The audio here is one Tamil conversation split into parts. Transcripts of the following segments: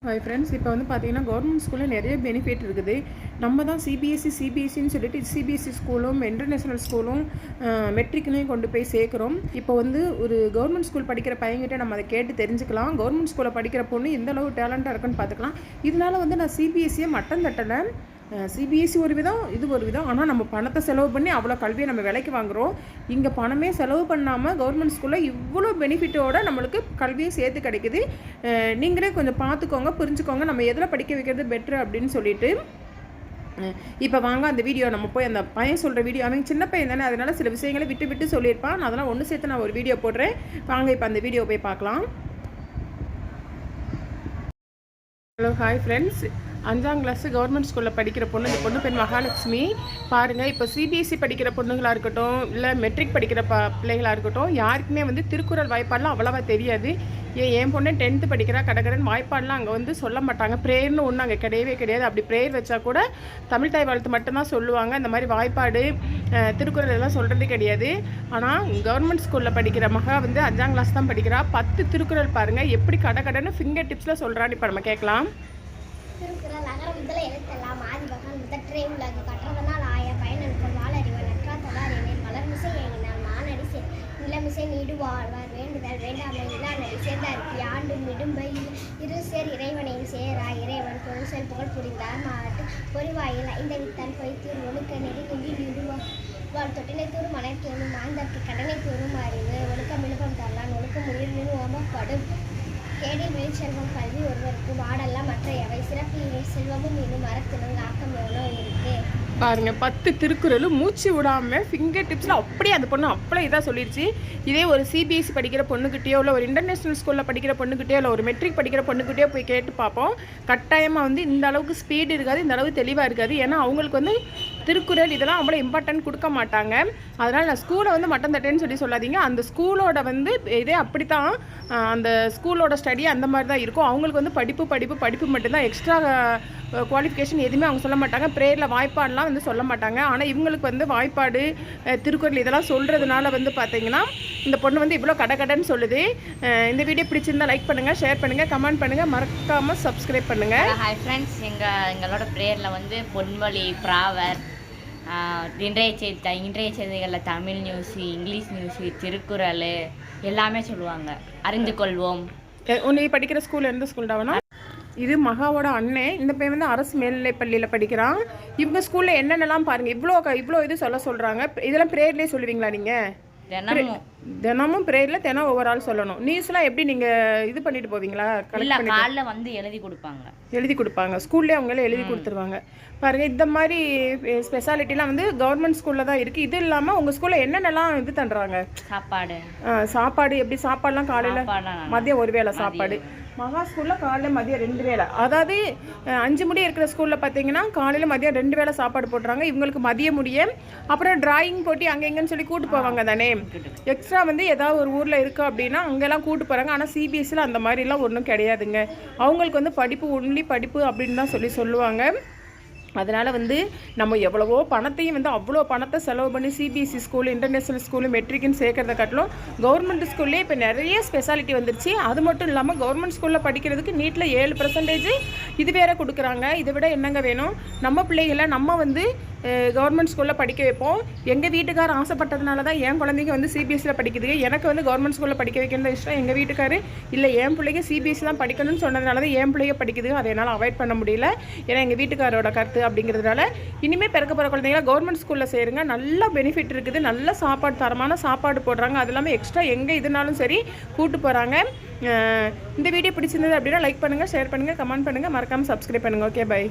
ஹாய் ஃப்ரெண்ட்ஸ், இப்போ வந்து பார்த்தீங்கன்னா கவர்மெண்ட் ஸ்கூலில் நிறைய பெனிஃபிட் இருக்குது. நம்ம தான் சிபிஎஸ்சின்னு சொல்லிட்டு சிபிஎஸ்சி ஸ்கூலும் இன்டர்நேஷ்னல் ஸ்கூலும் மெட்ரிக்லையும் கொண்டு போய் சேர்க்குறோம். இப்போ வந்து ஒரு கவர்மெண்ட் ஸ்கூல் படிக்கிற பையன்கிட்ட நம்ம அதை கேட்டு தெரிஞ்சுக்கலாம். கவர்மெண்ட் ஸ்கூலில் படிக்கிற பொண்ணு எந்த அளவு டேலண்ட்டாக இருக்குன்னு பார்த்துக்கலாம். இதனால வந்து நான் சிபிஎஸ்சியை மட்டம் தட்டலை. சிபிஎஸ்சி ஒரு விதம், இது ஒரு விதம். ஆனால் நம்ம பணத்தை செலவு பண்ணி அவ்வளோ கல்வியை நம்ம விலைக்கு வாங்குகிறோம். இங்கே பணமே செலவு பண்ணாமல் கவர்மெண்ட் ஸ்கூலில் இவ்வளோ பெனிஃபிட்டோடு நம்மளுக்கு கல்வியை சேர்த்து கிடைக்குது. நீங்களே கொஞ்சம் பார்த்துக்கோங்க, புரிஞ்சுக்கோங்க நம்ம எதில் படிக்க வைக்கிறது பெட்ரு அப்படின்னு சொல்லிட்டு. இப்போ வாங்க அந்த வீடியோ நம்ம போய் அந்த பையன் சொல்கிற வீடியோ, அவன் சின்ன பையன் தானே, அதனால் சில விஷயங்களை விட்டு விட்டு சொல்லியிருப்பான். நான் அதெல்லாம் ஒன்று சேர்த்து நான் ஒரு வீடியோ போடுறேன். வாங்க இப்போ அந்த வீடியோ போய் பார்க்கலாம். Hello, hi friends. 5ஆம் கிளாஸ் கவர்மெண்ட் ஸ்கூலில் படிக்கிற பொண்ணு, இந்த பொண்ணு பேர் மகாலட்சுமி. பாருங்கள், இப்போ சிபிஎஸ்சி படிக்கிற பொண்ணுங்களாக இருக்கட்டும், இல்லை மெட்ரிக் படிக்கிற பிள்ளைங்களாக இருக்கட்டும், யாருக்குமே வந்து திருக்குறள் வாய்ப்பாடெலாம் அவ்வளோவா தெரியாது. என் பொண்ணு 10th படிக்கிறா. கடகடன் வாய்ப்பாடெலாம் அங்கே வந்து சொல்ல மாட்டாங்க. ப்ரேயர்னு ஒன்று அங்கே கிடையவே கிடையாது. அப்படி ப்ரேயர் வச்சா கூட தமிழ் தாய் வாழ்த்து மட்டும்தான் சொல்லுவாங்க. இந்த மாதிரி வாய்ப்பாடு, திருக்குறள் எல்லாம் சொல்கிறது கிடையாது. ஆனால் கவர்மெண்ட் ஸ்கூலில் படிக்கிற மகா வந்து 5ஆம் கிளாஸ் தான் படிக்கிறா. 10 திருக்குறள் பாருங்கள் எப்படி கடகடன்னு ஃபிங்கர் டிப்ஸில் சொல்கிறான்னு இப்போ நம்ம கேட்கலாம். திருக்குறள் அகர முதல எழுத்தெல்லாம் ஆதி பகவான் முதற்றே உலகு கற்றதனால் ஆய பயனெடுக்கும் வாழறிவன் நற்றா தொடாரினேன் மலர்மிசை ஏங்கினால் மானடி நிலமிசை நீடு வாழ்வார் வேண்டுதல் வேண்டாமை இல்லானடி சேர்ந்தாருக்கு ஆண்டும் இடும்பை இரு சேர் இறைவனையும் சேரா இறைவன் பொருள் புகழ் புரிந்தார் மாட்டு பொறிவாயில் இந்த வித்தான் பொய்த்தூர் ஒழுக்க நெறி நிதி நிடுவார் தொட்டினை தூரும் மனத்தேனும் மாந்தற்கு கடனை தூரும் அறிவு ஒழுக்கம் இழுக்கம் தரலான் ஒழுக்கம் உயிரினும் ஓமப்படும் கேடில் வெளிச்செல்வம் கல்வி ஒருவருக்கு வாடெல்லாம் மற்ற எவை சிறப்பு செல்வமும் இன்னும் மரத்தினும் ஆக்கம் எவ்வளோ இருக்கு பாருங்க. 10 திருக்குறளும் மூச்சு விடாமல் ஃபிங்கர் டிப்ஸில் அப்படியே அந்த பொண்ணு அப்படியே இதாக சொல்லிடுச்சு. இதே ஒரு சிபிஎஸ்சி படிக்கிற பொண்ணுக்கிட்டேயோ, இல்லை ஒரு இன்டர்நேஷ்னல் ஸ்கூலில் படிக்கிற பொண்ணுக்கிட்டேயோ, இல்லை ஒரு மெட்ரிக் படிக்கிற பொண்ணுக்கிட்டேயோ போய் கேட்டு பார்ப்போம். கட்டாயமாக வந்து இந்த அளவுக்கு ஸ்பீடு இருக்காது, இந்த அளவுக்கு தெளிவாக இருக்காது. ஏன்னா அவங்களுக்கு வந்து திருக்குறள் இதெல்லாம் அவ்வளோ இம்பார்ட்டன்ட் கொடுக்க மாட்டாங்க. அதனால் நான் ஸ்கூலை வந்து மட்டம் தட்டேன்னு சொல்லி சொல்லாதீங்க. அந்த ஸ்கூலோட வந்து இதே அப்படி தான், அந்த ஸ்கூலோட ஸ்டடி அந்த மாதிரி தான் இருக்கும். அவங்களுக்கு வந்து படிப்பு மட்டும்தான். எக்ஸ்ட்ரா குவாலிஃபிகேஷன் எதுவுமே அவங்க சொல்ல மாட்டாங்க. ப்ரேயரில் வாய்ப்பாடெலாம் வந்து சொல்ல மாட்டாங்க. ஆனால் இவங்களுக்கு வந்து வாய்ப்பாடு, திருக்குறள் இதெல்லாம் சொல்கிறதுனால வந்து பார்த்தீங்கன்னா இந்த பொண்ணு வந்து இவ்வளோ கடன்னு சொல்லுது. இந்த வீடியோ பிடிச்சிருந்தால் லைக் பண்ணுங்கள், ஷேர் பண்ணுங்கள், கமெண்ட் பண்ணுங்கள், மறக்காமல் சப்ஸ்கிரைப் பண்ணுங்கள். ஹாய் ஃப்ரெண்ட்ஸ், எங்களோட ப்ரேயரில் வந்து பொன்மொழி, ப்ராவர், இன்றைய செய்திகளில் Tamil news, English news, Thirukkural எல்லாமே சொல்லுவாங்க. அறிந்து கொள்வோம். உன்னை படிக்கிற ஸ்கூல் எந்த ஸ்கூல்டாவனா? இது மகாவோட அண்ணன். இந்த பையன் வந்து அரசு மேல்நிலைப் பள்ளியில் படிக்கிறான். இவங்க ஸ்கூலில் என்னென்னலாம் பாருங்கள், இவ்வளோ இது சொல்கிறாங்க. இதெல்லாம் ப்ரேயர்லேயே சொல்லுவீங்களா நீங்கள்? தினமும் ப்ரேயரில் தினம் ஒவ்வொரு ஆள் சொல்லணும். நியூஸ்லாம் எப்படி நீங்கள் இது பண்ணிட்டு போவீங்களா? காலைல வந்து எழுதி கொடுப்பாங்க. ஸ்கூல்லேயே அவங்களே எழுதி கொடுத்துருவாங்க. பாருங்கள், இந்த மாதிரி ஸ்பெஷாலிட்டிலாம் வந்து கவர்மெண்ட் ஸ்கூலில் தான் இருக்குது. இது இல்லாமல் உங்கள் ஸ்கூலில் என்னென்னலாம் இது பண்ணுறாங்க? சாப்பாடு எப்படி? சாப்பாடுலாம் காலையில் மதியம் ஒரு வேளை சாப்பாடு. மகா ஸ்கூலில் காலையில் மதியம் 2 வேளை. அதாவது 5 முடி இருக்கிற ஸ்கூலில் பார்த்தீங்கன்னா காலையில் மதியம் 2 வேளை சாப்பாடு போடுறாங்க. இவங்களுக்கு மதிய முடிய அப்புறம் டிராயிங் போட்டி அங்கே எங்கன்னு சொல்லி கூட்டு போவாங்க தானே. எக்ஸ்ட்ரா வந்து ஏதாவது ஒரு ஊரில் இருக்குது அப்படின்னா அங்கெல்லாம் கூட்டு போகிறாங்க. ஆனால் சிபிஎஸ்சியில் அந்த மாதிரிலாம் ஒன்றும் கிடையாதுங்க. அவங்களுக்கு வந்து படிப்பு அப்படின்னு தான் சொல்லுவாங்க. அதனால் வந்து நம்ம எவ்வளவோ பணத்தையும் வந்து அவ்வளோ பணத்தை செலவு பண்ணி சிபிஎஸ்சி ஸ்கூல், இன்டர்நேஷ்னல் ஸ்கூலு, மெட்ரிக்குன்னு சேர்க்கறத காட்டிலும் கவர்மெண்ட் ஸ்கூல்லே இப்போ நிறைய ஸ்பெஷாலிட்டி வந்துருச்சு. அது மட்டும் இல்லாமல் கவர்மெண்ட் ஸ்கூலில் படிக்கிறதுக்கு நீட்டில் 7% இது வேறு கொடுக்குறாங்க. இதை விட என்னங்க வேணும்? நம்ம பிள்ளைகளை நம்ம வந்து கவர்மெண்ட் ஸ்கூலில் படிக்க வைப்போம். எங்கள் வீட்டுக்கார் ஆசைப்பட்டதுனால தான் என் குழந்தைங்க வந்து சிபிஎஸ்சியில் படிக்குது. எனக்கு வந்து கவர்மெண்ட் ஸ்கூலில் படிக்க வைக்கிறது இஷ்டம். எங்கள் வீட்டுக்கார் இல்லை, என் பிள்ளைங்க சிபிஎஸ்சி தான் படிக்கணும்னு சொன்னதுனால தான் என் பிள்ளைங்க படிக்குது. அதை என்னால் அவாய்ட் பண்ண முடியல. ஏன்னா எங்கள் வீட்டுக்காரோட கருத்து அப்படிங்கிறதுனால இனிமேல் பிறக்க போகிற குழந்தைங்கள கவர்மெண்ட் ஸ்கூலில் சேருங்க. நல்ல பெனிஃபிட் இருக்குது. நல்ல சாப்பாடு, தரமான சாப்பாடு போடுறாங்க. அது இல்லாமல் எக்ஸ்ட்ரா எங்கே இதுனாலும் சரி கூட்டு போகிறாங்க. இந்த வீடியோ பிடிச்சிருந்தது அப்படின்னா லைக் பண்ணுங்கள், ஷேர் பண்ணுங்கள், கமெண்ட் பண்ணுங்கள், மறக்காமல் சப்ஸ்கிரைப் பண்ணுங்கள். Okay, bye.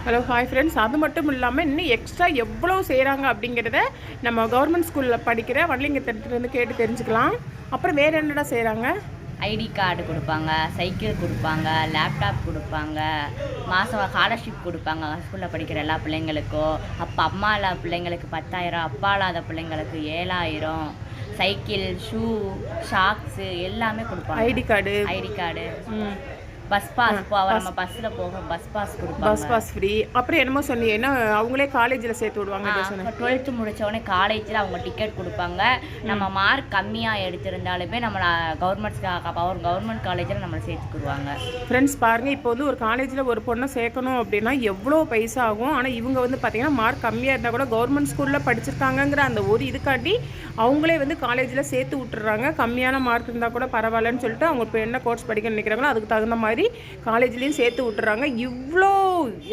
Hello, hi friends. அது மட்டும் இல்லாமல் இன்னும் எக்ஸ்ட்ரா எவ்வளோ செய்கிறாங்க அப்படிங்கிறத நம்ம கவர்மெண்ட் ஸ்கூலில் படிக்கிற வள்ளிங்கத்திலேருந்து கேட்டு தெரிஞ்சுக்கலாம். அப்புறம் வேறு என்னடா செய்கிறாங்க? ஐடி கார்டு கொடுப்பாங்க, சைக்கிள் கொடுப்பாங்க, லேப்டாப் கொடுப்பாங்க, மாதம் ஸ்காலர்ஷிப் கொடுப்பாங்க ஸ்கூலில் படிக்கிற எல்லா பிள்ளைங்களுக்கும். அம்மா இல்லாத பிள்ளைங்களுக்கு 10,000, அப்பா இல்லாத பிள்ளைங்களுக்கு 7,000, சைக்கிள், ஷூ, ஷாக்ஸு எல்லாமே கொடுப்பாங்க. ID card. பஸ் பாஸ் நம்ம பஸ்ஸில் போக பஸ் பாஸ் கொடுப்பாங்க. Bus pass free. அப்புறம் என்னமோ சொன்னீங்க, என்ன அவங்களே காலேஜில் சேர்த்து விடுவாங்க. 12th முடித்தோடனே காலேஜில் அவங்க டிக்கெட் கொடுப்பாங்க. நம்ம மார்க் கம்மியாக எடுத்திருந்தாலுமே நம்மளை கவர்மெண்ட் காலேஜில் நம்மளை சேர்த்துக்குருவாங்க. ஃப்ரெண்ட்ஸ் பாருங்கள், இப்போ வந்து ஒரு காலேஜில் ஒரு பொண்ணை சேர்க்கணும் அப்படின்னா எவ்வளோ பைசா ஆகும். ஆனால் இவங்க வந்து பார்த்திங்கன்னா மார்க் கம்மியாக இருந்தால் கூட கவர்மெண்ட் ஸ்கூலில் படிச்சிருக்காங்கங்கிற அந்த ஒரு இதுக்காண்டி அவங்களே வந்து காலேஜில் சேர்த்து விட்டுறாங்க. கம்மியான மார்க் இருந்தால் கூட பரவாயில்லன்னு சொல்லிட்டு அவங்க இப்போ என்ன கோர்ஸ் படிக்கணும்னு நினைக்கிறாங்களோ அதுக்கு தகுந்த மாதிரி காலேஜ்லேயும் சேர்த்து விட்டுறாங்க.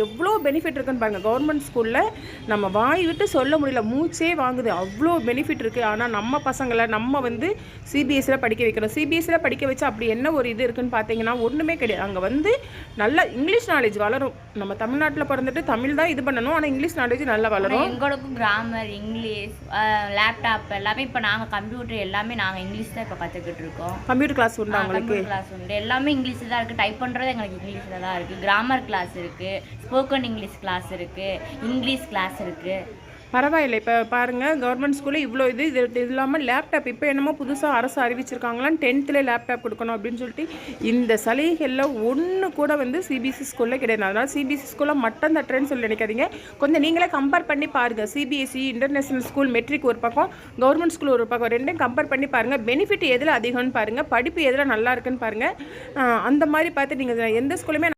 எவ்வளோ பெனிஃபிட் இருக்குன்னு பாருங்கள். கவர்மெண்ட் ஸ்கூலில் நம்ம வாய் விட்டு சொல்ல முடியல, மூச்சே வாங்குது, அவ்வளோ பெனிஃபிட் இருக்குது. ஆனால் நம்ம பசங்களை நம்ம வந்து சிபிஎஸ்சியில் படிக்க வைக்கணும். சிபிஎஸ்சியில் படிக்க வச்சா அப்படி என்ன ஒரு இது இருக்குன்னு பார்த்தீங்கன்னா ஒன்றுமே கிடையாது. அங்கே வந்து நல்ல இங்கிலீஷ் நாலேஜ் வளரும். நம்ம தமிழ்நாட்டில் பிறந்துட்டு தமிழ் தான் இது பண்ணணும், ஆனால் இங்கிலீஷ் நாலேஜ் நல்லா வளரும். எங்களுக்கும் கிராமர், இங்கிலீஷ், லேப்டாப் எல்லாமே இப்போ நாங்கள் கம்ப்யூட்டர் எல்லாமே நாங்கள் இங்கிலீஷ் தான் இப்போ கற்றுக்கிட்டு இருக்கோம். கம்ப்யூட்டர் கிளாஸ் உண்டு அவங்களுக்கு? கிளாஸ் உண்டு, எல்லாமே இங்கிலீஷில் தான் இருக்குது. டைப் பண்ணுறது எங்களுக்கு இங்கிலீஷில் தான் இருக்குது. கிராமர் கிளாஸ் இருக்குது, ஸ்போக்கன் இங்கிலீஷ் கிளாஸ் இருக்குது, இங்கிலீஷ் கிளாஸ் இருக்குது. பரவாயில்லை. இப்போ பாருங்கள், கவர்மெண்ட் ஸ்கூலில் இவ்வளோ இது இல்லாமல் லேப்டாப் இப்போ என்னமோ புதுசாக அரசு அறிவிச்சிருக்காங்களாம், 10th லேப்டாப் கொடுக்கணும் அப்படின்னு சொல்லிட்டு. இந்த சலுகைகளில் ஒன்று கூட வந்து சிபிஎஸ்சி ஸ்கூலில் கிடையாது. அதனால் சிபிஎஸ்சி ஸ்கூலில் மட்டும் தட்டுறேன்னு சொல்லி நினைக்காதீங்க. கொஞ்சம் நீங்களே கம்பேர் பண்ணி பாருங்கள். சிபிஎஸ்சி, இன்டர்நேஷ்னல் ஸ்கூல், மெட்ரிக் ஒரு பக்கம், கவர்மெண்ட் ஸ்கூல் ஒரு பக்கம், ரெண்டையும் கம்பேர் பண்ணி பாருங்கள். பெனிஃபிட் எதில் அதிகம்னு பாருங்கள், படிப்பு எதில் நல்லா இருக்குன்னு பாருங்கள். அந்த மாதிரி பார்த்து நீங்கள் எந்த ஸ்கூலுமே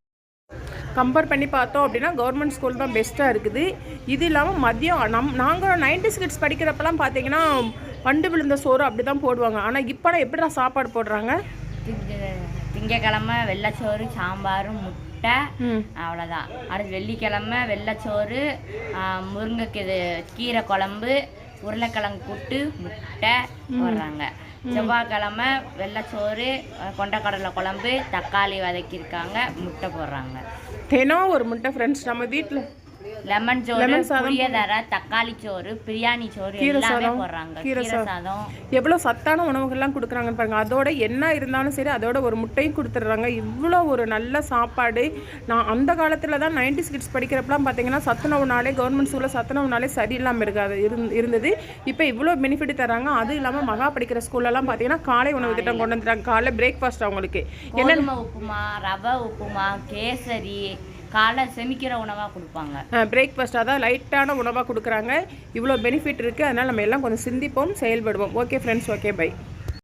கம்பேர் பண்ணி பார்த்தோம் அப்படின்னா கவர்மெண்ட் ஸ்கூல் தான் பெஸ்ட்டாக இருக்குது. இது இல்லாமல் மதியம் நாங்கள் 90s கிட்ஸ் படிக்கிறப்பெல்லாம் பார்த்தீங்கன்னா பண்டு விழுந்த சோறு அப்படி தான் போடுவாங்க. ஆனால் இப்போலாம் எப்படி தான் சாப்பாடு போடுறாங்க? திங்கக்கிழமை வெள்ளைச்சோறு, சாம்பார், முட்டை, அவ்வளோதான். அடுத்து வெள்ளிக்கிழமை வெள்ளைச்சோறு, கீரை குழம்பு, உருளைக்கிழங்கு கூட்டு, முட்டை போடுறாங்க. செவ்வாய்க்கிழமை வெள்ளைச்சோறு, கொண்டக்கடலை குழம்பு, தக்காளி வதக்கியிருக்காங்க, முட்டை போடுறாங்க. தினம் ஒரு முட்டை ஃப்ரெண்ட்ஸ். நம்ம வீட்டில் லெமன் சோறு, புளியோதரை, தக்காளி சோறு, பிரியாணி சோறு எல்லாமே போடுறாங்க. கீரை சாதம், எவ்வளோ சத்தான உணவுகள்லாம் கொடுக்குறாங்கன்னு பாருங்க. அதோட என்ன இருந்தாலும் சரி அதோட ஒரு முட்டையும் கொடுத்துட்றாங்க. இவ்வளோ ஒரு நல்ல சாப்பாடு. நான் அந்த காலத்தில் தான் 90s கிட்ஸ் படிக்கிறப்பலாம் பார்த்தீங்கன்னா சத்துணவுனாலே கவர்மெண்ட் ஸ்கூலில் சத்துணவுனாலே சரியில்லாமல் இருக்காது இருந்தது. இப்போ இவ்வளோ பெனிஃபிட் தராங்க. அதுவும் இல்லாமல் மகா படிக்கிற ஸ்கூல்லலாம் பார்த்தீங்கன்னா காலை உணவு திட்டம் கொண்டு வந்துட்டாங்க. காலை பிரேக்ஃபாஸ்ட் அவங்களுக்கு என்னென்ன உப்புமா, ரவை உப்புமா, கேசரி, காலை செமிக்கிற உணவாக கொடுப்பாங்க. பிரேக்ஃபாஸ்ட் அதான் லைட்டான உணவாக கொடுக்குறாங்க. இவ்வளோ பெனிஃபிட் இருக்குது. அதனால் நம்ம எல்லாம் கொஞ்சம் சிந்திப்போம், செயல்படுவோம். Okay friends, okay bye.